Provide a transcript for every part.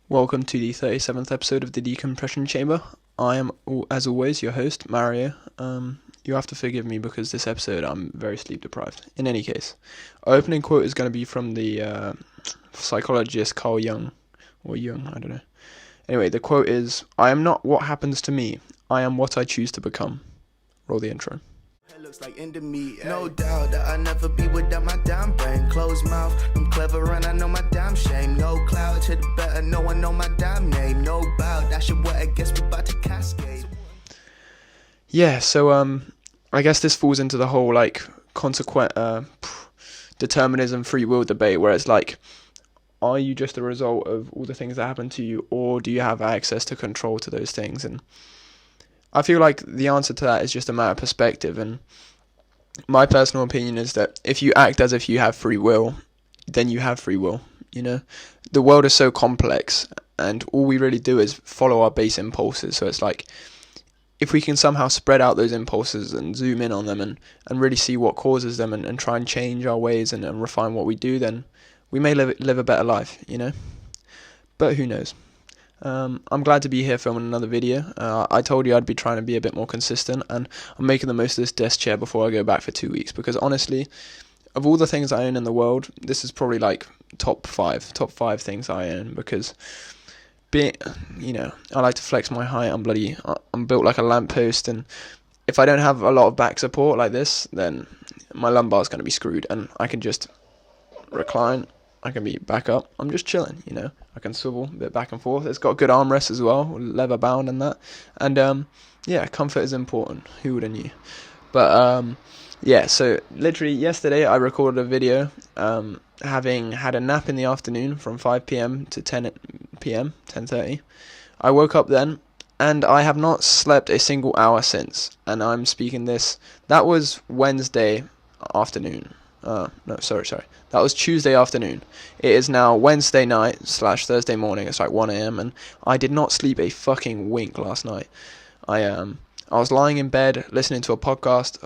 Welcome to the 37th episode of the Decompression Chamber. I am, as always, your host, Mario. You have to forgive me because this episode I'm very sleep deprived. In any case, our opening quote is going to be from the psychologist Carl Jung, or Jung, I don't know. Anyway, the quote is, "I am not what happens to me, I am what I choose to become." Roll the intro. It looks like into me, no doubt that I never be without my damn brain. Closed mouth, I'm clever and I know my damn shame. No cloud to the better, no one know my damn name. No bow, that shit what I guess we about to cascade. Yeah, so I guess this falls into the whole consequent determinism free will debate where it's like, are you just a result of all the things that happen to you, or do you have access to control to those things? And I feel like the answer to that is just a matter of perspective, and my personal opinion is that if you act as if you have free will, then you have free will, you know? The world is so complex, and all we really do is follow our base impulses, so it's like, if we can somehow spread out those impulses and zoom in on them and really see what causes them and try and change our ways and refine what we do, then we may live a better life, you know? But who knows? I'm glad to be here filming another video. I told you I'd be trying to be a bit more consistent, and I'm making the most of this desk chair before I go back for 2 weeks, because honestly, of all the things I own in the world, this is probably like top five things I own, because I like to flex my height. I'm built like a lamppost, and if I don't have a lot of back support like this, then my lumbar's going to be screwed, and I can just recline. I can be back up. I'm just chilling, you know. I can swivel a bit back and forth. It's got good armrests as well, leather bound and that. And yeah, comfort is important. Who would have knew? But yeah, so literally yesterday I recorded a video having had a nap in the afternoon from 5 p.m. to 10 p.m., 10:30. I woke up then, and I have not slept a single hour since. And I'm speaking this, that was Wednesday afternoon. No, sorry. That was Tuesday afternoon. It is now Wednesday night / Thursday morning. It's like 1 a.m. and I did not sleep a fucking wink last night. I was lying in bed listening to a podcast,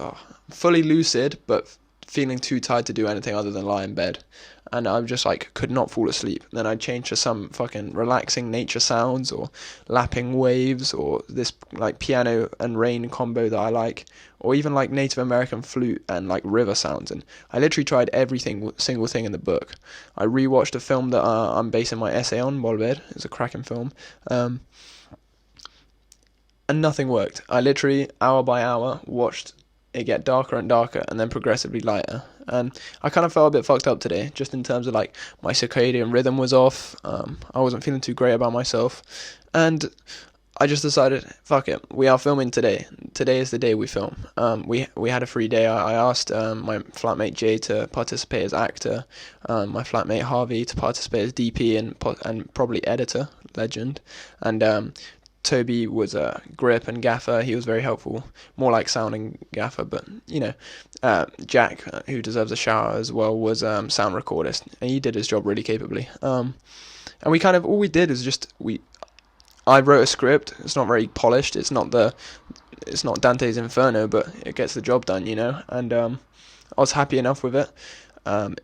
fully lucid, but feeling too tired to do anything other than lie in bed. And I just could not fall asleep. Then I changed to some fucking relaxing nature sounds or lapping waves or this piano and rain combo that I like, or even Native American flute and river sounds. And I literally tried single thing in the book. I rewatched a film that I'm basing my essay on, Volver. It's a cracking film. And nothing worked. I literally, hour by hour, watched it get darker and darker and then progressively lighter. And I kind of felt a bit fucked up today, just in terms of my circadian rhythm was off. I wasn't feeling too great about myself, and I just decided, fuck it, we are filming today. Today is the day we film. We had a free day. I asked my flatmate Jay to participate as actor, my flatmate Harvey to participate as DP and probably editor, legend, and Toby was a grip and gaffer. He was very helpful, more like sounding gaffer, but Jack, who deserves a shout out as well, was sound recordist, and he did his job really capably. And we all we did is I wrote a script. It's not very polished. It's not Dante's Inferno, but it gets the job done, you know. And I was happy enough with it.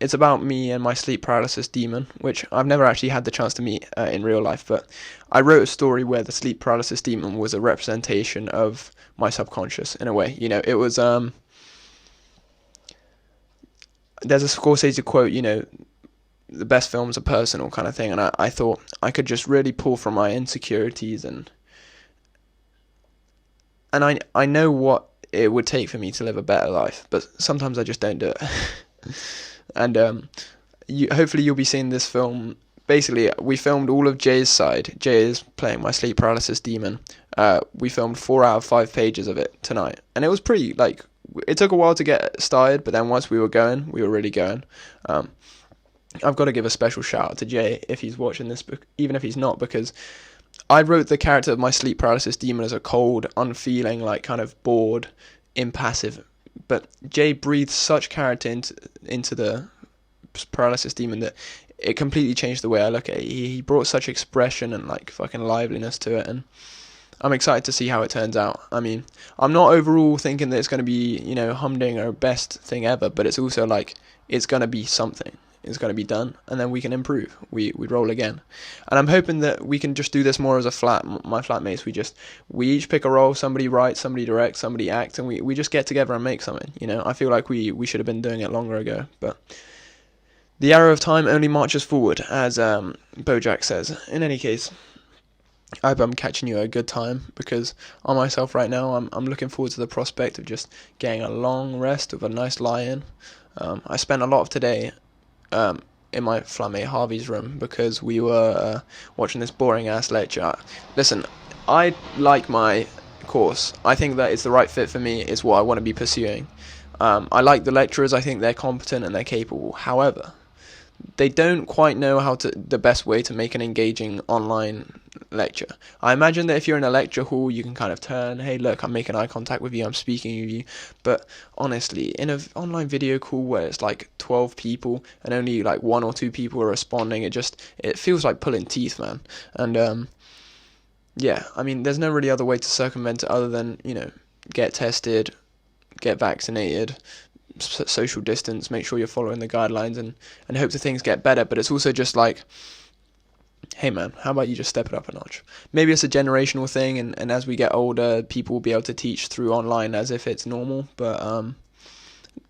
It's about me and my sleep paralysis demon, which I've never actually had the chance to meet in real life, but I wrote a story where the sleep paralysis demon was a representation of my subconscious in a way. You know, it was, there's a Scorsese quote, you know, the best films are personal kind of thing, and I thought I could just really pull from my insecurities and I know what it would take for me to live a better life, but sometimes I just don't do it. And hopefully you'll be seeing this film. Basically, we filmed all of Jay's side. Jay is playing my sleep paralysis demon. We filmed 4 out of 5 pages of it tonight, and it was pretty it took a while to get started, but then once we were going, we were really going. I've got to give a special shout out to Jay if he's watching this, even if he's not, because I wrote the character of my sleep paralysis demon as a cold, unfeeling, kind of bored, impassive. But Jay breathed such character into the paralysis demon that it completely changed the way I look at it. He brought such expression and fucking liveliness to it, and I'm excited to see how it turns out. I mean, I'm not overall thinking that it's going to be, humdinger or best thing ever, but it's also it's going to be something. is going to be done, and then we can improve. We roll again, and I'm hoping that we can just do this more as a flat. My flatmates, we each pick a role. Somebody writes, somebody directs, somebody acts, and we just get together and make something. I feel like we should have been doing it longer ago, but the arrow of time only marches forward, as Bojack says. In any case, I hope I'm catching you at a good time, because on myself right now, I'm looking forward to the prospect of just getting a long rest with a nice lie-in. I spent a lot of today in my flatmate Harvey's room because we were watching this boring-ass lecture. Listen, I like my course. I think that it's the right fit for me. It's what I want to be pursuing. I like the lecturers. I think they're competent and they're capable. However, they don't quite know the best way to make an engaging online lecture. I imagine that if you're in a lecture hall, you can kind of turn, hey, look, I'm making eye contact with you, I'm speaking with you. But honestly, in an online video call where it's like 12 people and only like 1 or 2 people are responding, it feels like pulling teeth, man. And yeah, I mean, there's no really other way to circumvent it other than, get tested, get vaccinated, social distance, make sure you're following the guidelines, and hope that things get better. But it's also just like, hey man, how about you just step it up a notch? Maybe it's a generational thing, and as we get older, people will be able to teach through online as if it's normal. But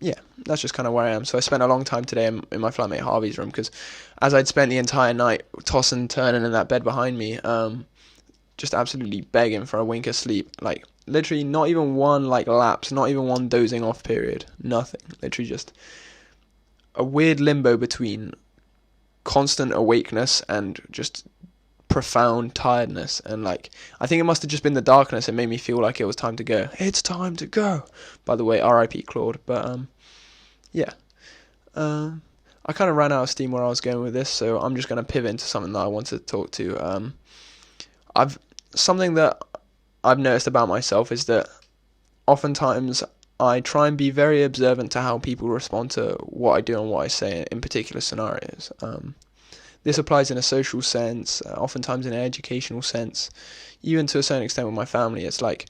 yeah, that's just kind of where I am. So I spent a long time today in my flatmate Harvey's room, because as I'd spent the entire night tossing and turning in that bed behind me, just absolutely begging for a wink of sleep, like literally not even one like lapse, not even one dozing off period, nothing. Literally just a weird limbo between constant awakeness and just profound tiredness. And like, I think it must have just been the darkness. It made me feel like it was time to go. It's time to go. By the way, R.I.P. Claude. But yeah. I kind of ran out of steam where I was going with this, so I'm just going to pivot into something that I want to talk to. Something that I've noticed about myself is that oftentimes I try and be very observant to how people respond to what I do and what I say in particular scenarios. This applies in a social sense, oftentimes in an educational sense, even to a certain extent with my family. It's like,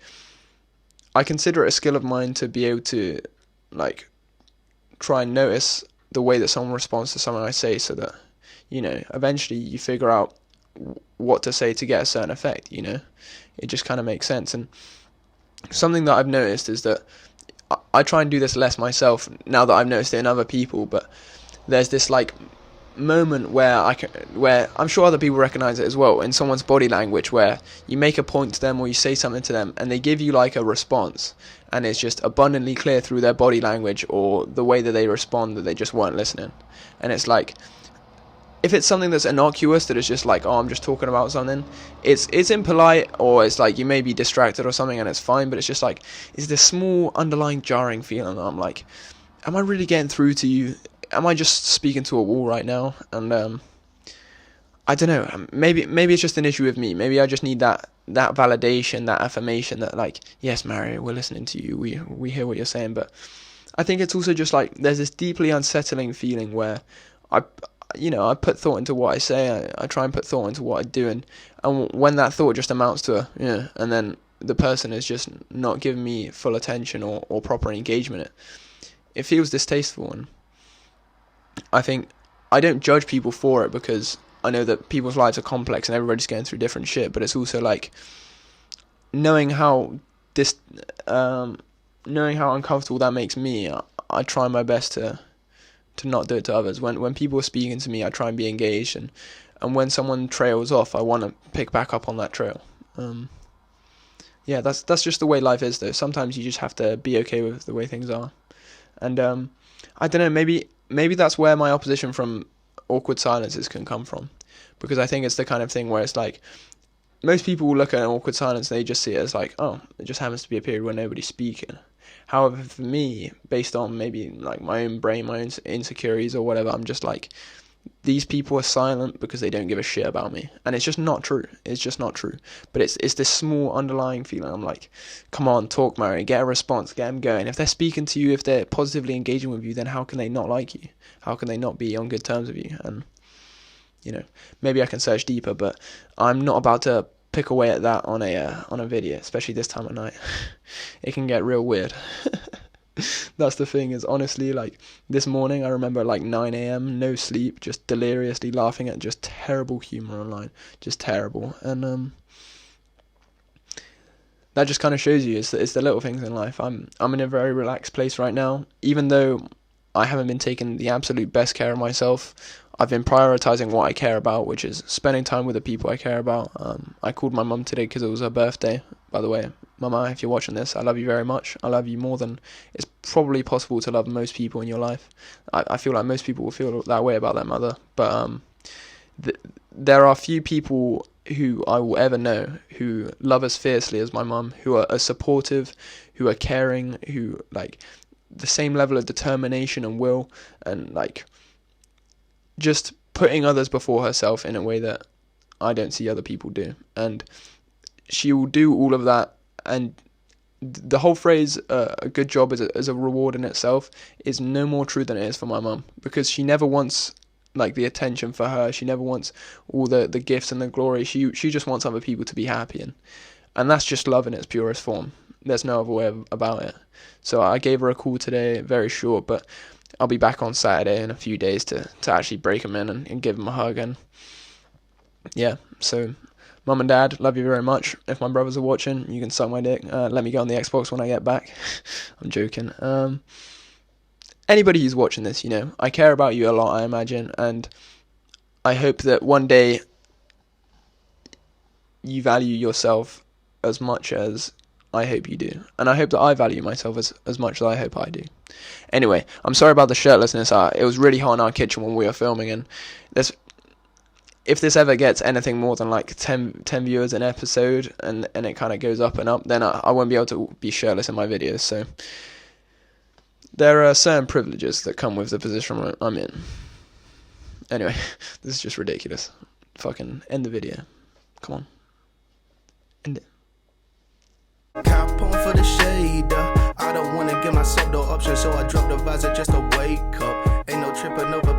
I consider it a skill of mine to be able to like try and notice the way that someone responds to something I say, so that, eventually you figure out what to say to get a certain effect. It just kind of makes sense. And something that I've noticed is that I try and do this less myself now that I've noticed it in other people, but there's this like moment where I'm sure other people recognize it as well, in someone's body language, where you make a point to them or you say something to them and they give you like a response, and it's just abundantly clear through their body language or the way that they respond that they just weren't listening. And it's like, if it's something that's innocuous, that is just like, oh, I'm just talking about something, it's impolite, or it's like you may be distracted or something and it's fine, but it's just like, it's this small underlying jarring feeling that I'm like, am I really getting through to you? Am I just speaking to a wall right now? And I don't know, maybe it's just an issue with me. Maybe I just need that validation, that affirmation that like, yes, Mario, we're listening to you, we hear what you're saying. But I think it's also just like, there's this deeply unsettling feeling where I put thought into what I say. I try and put thought into what I do, and when that thought just amounts to a yeah, and then the person is just not giving me full attention or proper engagement, it feels distasteful. And I think I don't judge people for it, because I know that people's lives are complex and everybody's going through different shit. But it's also like knowing how uncomfortable that makes me. I try my best to not do it to others. When people are speaking to me, I try and be engaged, and when someone trails off, I want to pick back up on that trail. Yeah, that's just the way life is, though. Sometimes you just have to be okay with the way things are. And I don't know, maybe that's where my opposition from awkward silences can come from, because I think it's the kind of thing where it's like, most people will look at an awkward silence and they just see it as like, oh, it just happens to be a period where nobody's speaking. However, for me, based on maybe like my own brain, my own insecurities or whatever, I'm just like, these people are silent because they don't give a shit about me. And it's just not true. It's just not true. But it's this small underlying feeling. I'm like, come on, talk, Mary, get a response, get them going. If they're speaking to you, if they're positively engaging with you, then how can they not like you? How can they not be on good terms with you? And, maybe I can search deeper, but I'm not about to pick away at that on a video, especially this time of night. It can get real weird. That's the thing, is honestly, like, this morning I remember like 9 a.m, no sleep, just deliriously laughing at just terrible humor online, just terrible. And that just kind of shows you it's the little things in life. I'm in a very relaxed place right now, even though I haven't been taking the absolute best care of myself. I've been prioritizing what I care about, which is spending time with the people I care about. I called my mum today because it was her birthday. By the way, Mama, if you're watching this, I love you very much. I love you more than it's probably possible to love most people in your life. I feel like most people will feel that way about their mother. But there are few people who I will ever know who love as fiercely as my mum, who are supportive, who are caring, who, like, the same level of determination and will, and, like, just putting others before herself in a way that I don't see other people do. And she will do all of that, and the whole phrase, a good job is a reward in itself, is no more true than it is for my mum, because she never wants, like, the attention for her. She never wants all the gifts and the glory. She just wants other people to be happy, and that's just love in its purest form. There's no other way about it. So I gave her a call today, very short, but I'll be back on Saturday in a few days to actually break them in and give them a hug. And yeah, so Mum and Dad, love you very much. If my brothers are watching, you can suck my dick. Let me go on the Xbox when I get back. I'm joking. Anybody who's watching this, I care about you a lot, I imagine, and I hope that one day you value yourself as much as I hope you do. And I hope that I value myself as much as I hope I do. Anyway, I'm sorry about the shirtlessness. It was really hot in our kitchen when we were filming, and if this ever gets anything more than like 10 viewers an episode, and it kind of goes up and up, then I won't be able to be shirtless in my videos. So there are certain privileges that come with the position I'm in. Anyway, this is just ridiculous. Fucking end the video. Come on. End it. Cop on for the shade. I don't wanna give myself no option, so I drop the visor just to wake up. Ain't no tripping over